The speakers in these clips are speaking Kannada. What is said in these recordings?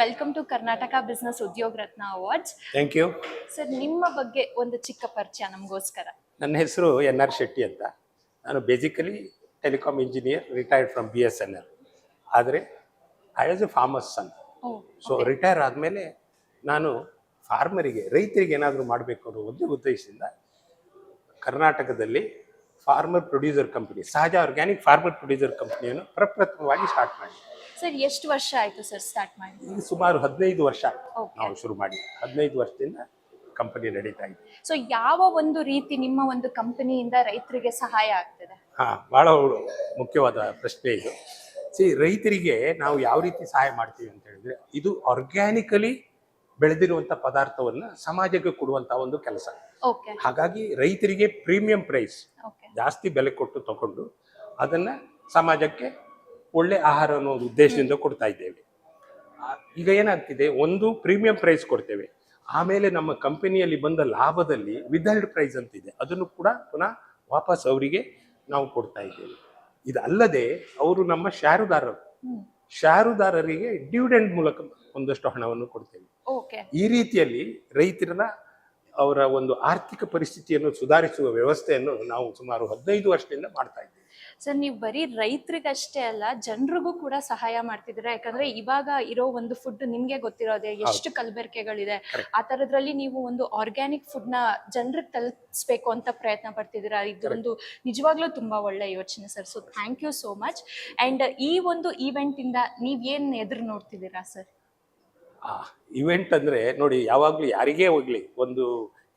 Welcome to Karnataka business Udyoga Ratna awards. Thank you. Sir, ನಿಮ್ಮ ಬಗ್ಗೆ ಒಂದು ಚಿಕ್ಕ ಪರಿಚಯ ನಮಗೋಸ್ಕರ. ನನ್ನ ಹೆಸರು NR ಶೆಟ್ಟಿ ಅಂತ. ನಾನು basically telecom engineer, retired from BSNL. ಆದರೆ I was a farmers son. So retire ಆದಮೇಲೆ ನಾನು ರೈತರಿಗೆ ಏನಾದರೂ ಮಾಡಬೇಕು ಅನ್ನೋ ಒಂದು ಉದ್ದೇಶದಿಂದ ಕರ್ನಾಟಕದಲ್ಲಿ farmer producer company, Sahaja organic farmer producer ಕಂಪನಿಯನ್ನು ಪ್ರಪ್ರಥಮವಾಗಿ ಸ್ಟಾರ್ಟ್ ಮಾಡಿ. ಸರ್, ಎಷ್ಟು ವರ್ಷ ಆಯಿತು ಸರ್ ಸ್ಟಾರ್ಟ್ ಮಾಡಿ? ಈಗ ಸುಮಾರು 15 ವರ್ಷ ನಾವು ಶುರು ಮಾಡಿ 15 ವರ್ಷದಿಂದ ಕಂಪನಿ ನಡೀತಾ ಇದೆ. ಸೊ ಯಾವ ಒಂದು ರೀತಿ ನಿಮ್ಮ ಒಂದು ಕಂಪನಿಯಿಂದ ರೈತರಿಗೆ ಸಹಾಯ ಆಗ್ತದೆ? ಬಹಳ ಮುಖ್ಯವಾದ ಪ್ರಶ್ನೆ ಇದು. ರೈತರಿಗೆ ನಾವು ಯಾವ ರೀತಿ ಸಹಾಯ ಮಾಡ್ತೀವಿ ಅಂತ ಹೇಳಿದ್ರೆ, ಇದು ಆರ್ಗ್ಯಾನಿಕಲಿ ಬೆಳೆದಿರುವಂತ ಪದಾರ್ಥವನ್ನ ಸಮಾಜಕ್ಕೆ ಕೊಡುವಂತ ಒಂದು ಕೆಲಸ. ಹಾಗಾಗಿ ರೈತರಿಗೆ ಪ್ರೀಮಿಯಂ ಪ್ರೈಸ್, ಜಾಸ್ತಿ ಬೆಲೆ ಕೊಟ್ಟು ತಗೊಂಡು ಅದನ್ನ ಸಮಾಜಕ್ಕೆ ಒಳ್ಳೆ ಆಹಾರ ಅನ್ನೋ ಉದ್ದೇಶದಿಂದ ಕೊಡ್ತಾ ಇದ್ದೇವೆ. ಈಗ ಏನಾಗ್ತಿದೆ, ಒಂದು ಪ್ರೀಮಿಯಂ ಪ್ರೈಸ್ ಕೊಡ್ತೇವೆ, ಆಮೇಲೆ ನಮ್ಮ ಕಂಪನಿಯಲ್ಲಿ ಬಂದ ಲಾಭದಲ್ಲಿ ವಿದಲ್ಡ್ ಪ್ರೈಸ್ ಅಂತಿದೆ, ಅದನ್ನು ಕೂಡ ಪುನಃ ವಾಪಸ್ ಅವರಿಗೆ ನಾವು ಕೊಡ್ತಾ ಇದ್ದೇವೆ. ಇದಲ್ಲದೆ ಅವರು ನಮ್ಮ ಷೇರುದಾರರಿಗೆ ಡಿವಿಡೆಂಡ್ ಮೂಲಕ ಒಂದಷ್ಟು ಹಣವನ್ನು ಕೊಡ್ತೇವೆ. ಈ ರೀತಿಯಲ್ಲಿ ರೈತರ ಅವರ ಒಂದು ಆರ್ಥಿಕ ಪರಿಸ್ಥಿತಿಯನ್ನು ಸುಧಾರಿಸುವ ವ್ಯವಸ್ಥೆಯನ್ನು ನಾವು ಸುಮಾರು 15 ವರ್ಷದಿಂದ ಮಾಡ್ತಾ ಇದ್ದೇವೆ. ಸರ್, ನೀವು ಬರೀ ರೈತರಿಗಷ್ಟೇ ಅಲ್ಲ, ಜನರಿಗೂ ಕೂಡ ಸಹಾಯ ಮಾಡ್ತಿದ್ದೀರಾ. ಯಾಕಂದ್ರೆ ಇವಾಗ ಇರೋ ಒಂದು ಫುಡ್ ನಿಮ್ಗೆ ಗೊತ್ತಿರೋದೆ, ಎಷ್ಟು ಕಲಬೆರಕೆಗಳಿದೆ. ಆ ತರದ್ರಲ್ಲಿ ನೀವು ಒಂದು ಆರ್ಗ್ಯಾನಿಕ್ ಫುಡ್ ನ ಜನರಿಗೆ ತಲುಪಿಸ್ಬೇಕು ಅಂತ ಪ್ರಯತ್ನ ಪಡ್ತಿದ್ದೀರಾ. ಇದೊಂದು ನಿಜವಾಗ್ಲೂ ತುಂಬಾ ಒಳ್ಳೆ ಯೋಚನೆ sir. So thank you so much. And ಈ ಒಂದು ಈವೆಂಟ್ ಇಂದ ನೀವ್ ಏನ್ ಎದುರು ನೋಡ್ತಿದ್ದೀರಾ ಸರ್? ಇವೆಂಟ್ ಅಂದ್ರೆ ನೋಡಿ, ಯಾವಾಗ್ಲೂ ಯಾರಿಗೇ ಹೋಗ್ಲಿ, ಒಂದು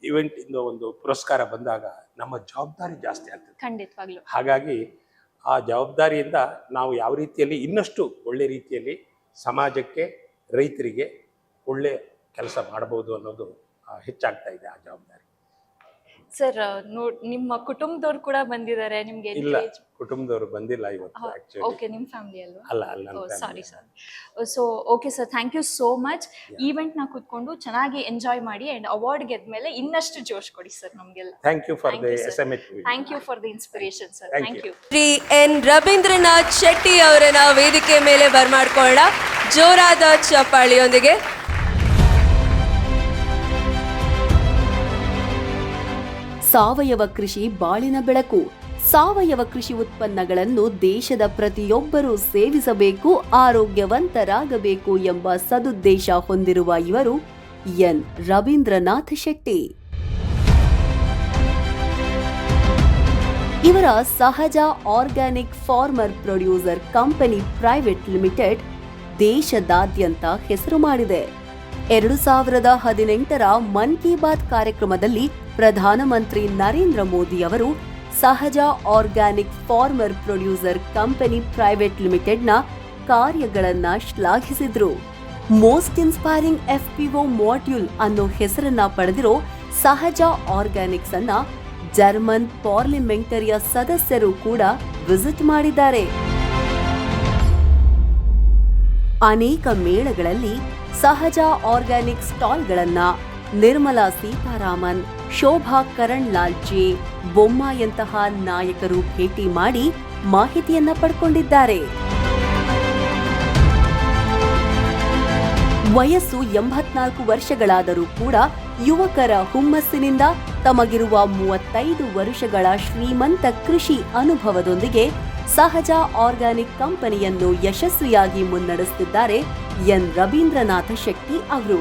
ಇವೆಂಟ್ ಇಂದ ಒಂದು ಪುರಸ್ಕಾರ ಬಂದಾಗ ನಮ್ಮ ಜವಾಬ್ದಾರಿ ಜಾಸ್ತಿ ಆಗ್ತದೆ. ಖಂಡಿತವಾಗ್ಲೂ. ಹಾಗಾಗಿ ಆ ಜವಾಬ್ದಾರಿಯಿಂದ ನಾವು ಯಾವ ರೀತಿಯಲ್ಲಿ ಇನ್ನಷ್ಟು ಒಳ್ಳೆ ರೀತಿಯಲ್ಲಿ ಸಮಾಜಕ್ಕೆ, ರೈತರಿಗೆ ಒಳ್ಳೆ ಕೆಲಸ ಮಾಡಬಹುದು ಅನ್ನೋದು ಹೆಚ್ಚಾಗ್ತಾ ಇದೆ ಆ ಜವಾಬ್ದಾರಿ. ಸರ್, ನಿಮ್ಮ ಕುಟುಂಬದವ್ರು ಕೂಡ ಬಂದಿದ್ದಾರೆ ನಿಮ್ಗೆ? ಇಲ್ಲ, ಕುಟುಂಬದವರು ಬಂದಿಲ್ಲ ಇವತ್ತು. ಓಕೆ, ನಿಮ್ಮ ಫ್ಯಾಮಿಲಿ ಅಲ್ವಾ? ಅಲ್ಲ. Sorry sir. So okay sir, thank you so much. Event ನ ಕೂತ್ಕೊಂಡು ಚೆನ್ನಾಗಿ ಎಂಜಾಯ್ ಮಾಡಿ ಅಂಡ್ ಅವಾರ್ಡ್ ಗೆದ್ಮೇಲೆ ಇನ್ನಷ್ಟು ಜೋಶ್ ಕೊಡಿ ಸರ್ ನಮ್ಗೆಲ್ಲ. Thank you for the SMS. Thank you for the inspiration sir. Thank you. Shri N Ravindranath Shetty ಅವರನ್ನ ವೇದಿಕೆ ಮೇಲೆ ಬರ್ಮಾಡ್ಕೊಳ್ಳ ಜೋರಾದ ಚಪ್ಪಾಳಿಯೊಂದಿಗೆ. ಸಾವಯವ ಕೃಷಿ ಬಾಳಿನ ಬೆಳಕು. ಸಾವಯವ ಕೃಷಿ ಉತ್ಪನ್ನಗಳನ್ನು ದೇಶದ ಪ್ರತಿಯೊಬ್ಬರೂ ಸೇವಿಸಬೇಕು, ಆರೋಗ್ಯವಂತರಾಗಬೇಕು ಎಂಬ ಸದುದ್ದೇಶ ಹೊಂದಿರುವ ಇವರು ಎನ್ ರವೀಂದ್ರನಾಥ್ ಶೆಟ್ಟಿ. ಇವರ ಸಹಜ organic farmer producer company private limited ದೇಶದಾದ್ಯಂತ ಹೆಸರು ಮಾಡಿದೆ. 2018ರ ಮನ್ ಕಿ ಬಾತ್ ಕಾರ್ಯಕ್ರಮದಲ್ಲಿ ಪ್ರಧಾನಮಂತ್ರಿ ನರೇಂದ್ರ ಮೋದಿ ಅವರು ಸಹಜ organic farmer producer company private ಲಿಮಿಟೆಡ್ನ ಕಾರ್ಯಗಳನ್ನ ಶ್ಲಾಘಿಸಿದ್ರು. ಮೋಸ್ಟ್ ಇನ್ಸ್ಪೈರಿಂಗ್ FPO ಮಾಡ್ಯೂಲ್ ಅನ್ನೋ ಹೆಸರನ್ನ ಪಡೆದಿರೋ ಸಹಜ ಆರ್ಗ್ಯಾನಿಕ್ಸ್ ಅನ್ನ ಜರ್ಮನ್ ಪಾರ್ಲಿಮೆಂಟರಿಯ ಸದಸ್ಯರು ಕೂಡ ವಿಸಿಟ್ ಮಾಡಿದ್ದಾರೆ. ಅನೇಕ ಮೇಳಗಳಲ್ಲಿ ಸಹಜ ಆರ್ಗ್ಯಾನಿಕ್ ಸ್ಟಾಲ್ಗಳನ್ನ ನಿರ್ಮಲಾ ಸೀತಾರಾಮನ್, ಶೋಭಾ ಕರಣ್ ಜೆ, ಬೊಮ್ಮಾಯಿಯಂತಹ ನಾಯಕರು ಭೇಟಿ ಮಾಡಿ ಮಾಹಿತಿಯನ್ನ ಪಡ್ಕೊಂಡಿದ್ದಾರೆ. ವಯಸ್ಸು 84 ವರ್ಷಗಳಾದರೂ ಕೂಡ ಯುವಕರ ಹುಮ್ಮಸ್ಸಿನಿಂದ ತಮಗಿರುವ 35 ವರ್ಷಗಳ ಶ್ರೀಮಂತ ಕೃಷಿ ಅನುಭವದೊಂದಿಗೆ ಸಹಜ ಆರ್ಗ್ಯಾನಿಕ್ ಕಂಪನಿಯನ್ನು ಯಶಸ್ವಿಯಾಗಿ ಮುನ್ನಡೆಸುತ್ತಿದ್ದಾರೆ ಎನ್ ರವೀಂದ್ರನಾಥ ಶೆಟ್ಟಿ ಅವರು.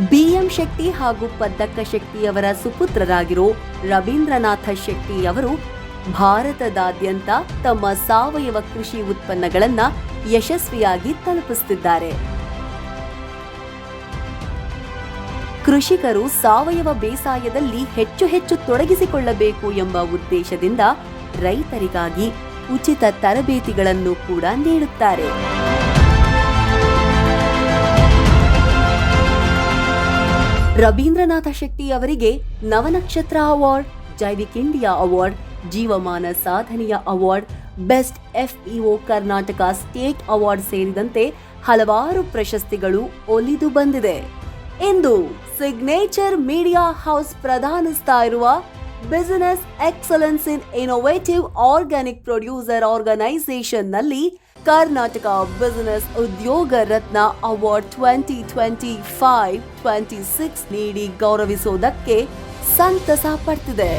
BM ಶೆಟ್ಟಿ ಹಾಗೂ ಪದ್ದಕ್ಕ ಶೆಟ್ಟಿಯವರ ಸುಪುತ್ರರಾಗಿರೋ ರವೀಂದ್ರನಾಥ ಶೆಟ್ಟಿ ಅವರು ಭಾರತದಾದ್ಯಂತ ತಮ್ಮ ಸಾವಯವ ಕೃಷಿ ಉತ್ಪನ್ನಗಳನ್ನ ಯಶಸ್ವಿಯಾಗಿ ತಲುಪಿಸುತ್ತಿದ್ದಾರೆ. ಕೃಷಿಕರು ಸಾವಯವ ಬೇಸಾಯದಲ್ಲಿ ಹೆಚ್ಚು ತೊಡಗಿಸಿಕೊಳ್ಳಬೇಕು ಎಂಬ ಉದ್ದೇಶದಿಂದ ರೈತರಿಗಾಗಿ ಉಚಿತ ತರಬೇತಿಗಳನ್ನು ಕೂಡ ನೀಡುತ್ತಾರೆ. ರವೀಂದ್ರನಾಥ ಶೆಟ್ಟಿ ಅವರಿಗೆ Navanakshatra award, Jaivik India award, ಜೀವಮಾನ ಸಾಧನೆಯ award, best FPO Karnataka state award ಸೇರಿದಂತೆ ಹಲವಾರು ಪ್ರಶಸ್ತಿಗಳು ಒಲಿದು ಬಂದಿದೆ. ಇಂದು ಸಿಗ್ನೇಚರ್ ಮೀಡಿಯಾ ಹೌಸ್ ಪ್ರಧಾನಿಸ್ತಾ ಇರುವ business excellence in innovative organic producer organization ನಲ್ಲಿ ಕರ್ನಾಟಕ ಬಿಸಿನೆಸ್ ಉದ್ಯೋಗ ರತ್ನ ಅವಾರ್ಡ್ 2025-26 ನೀಡಿ ಗೌರವಿಸುವುದಕ್ಕೆ ಸಂತಸ ಪಡ್ತಿದೆ.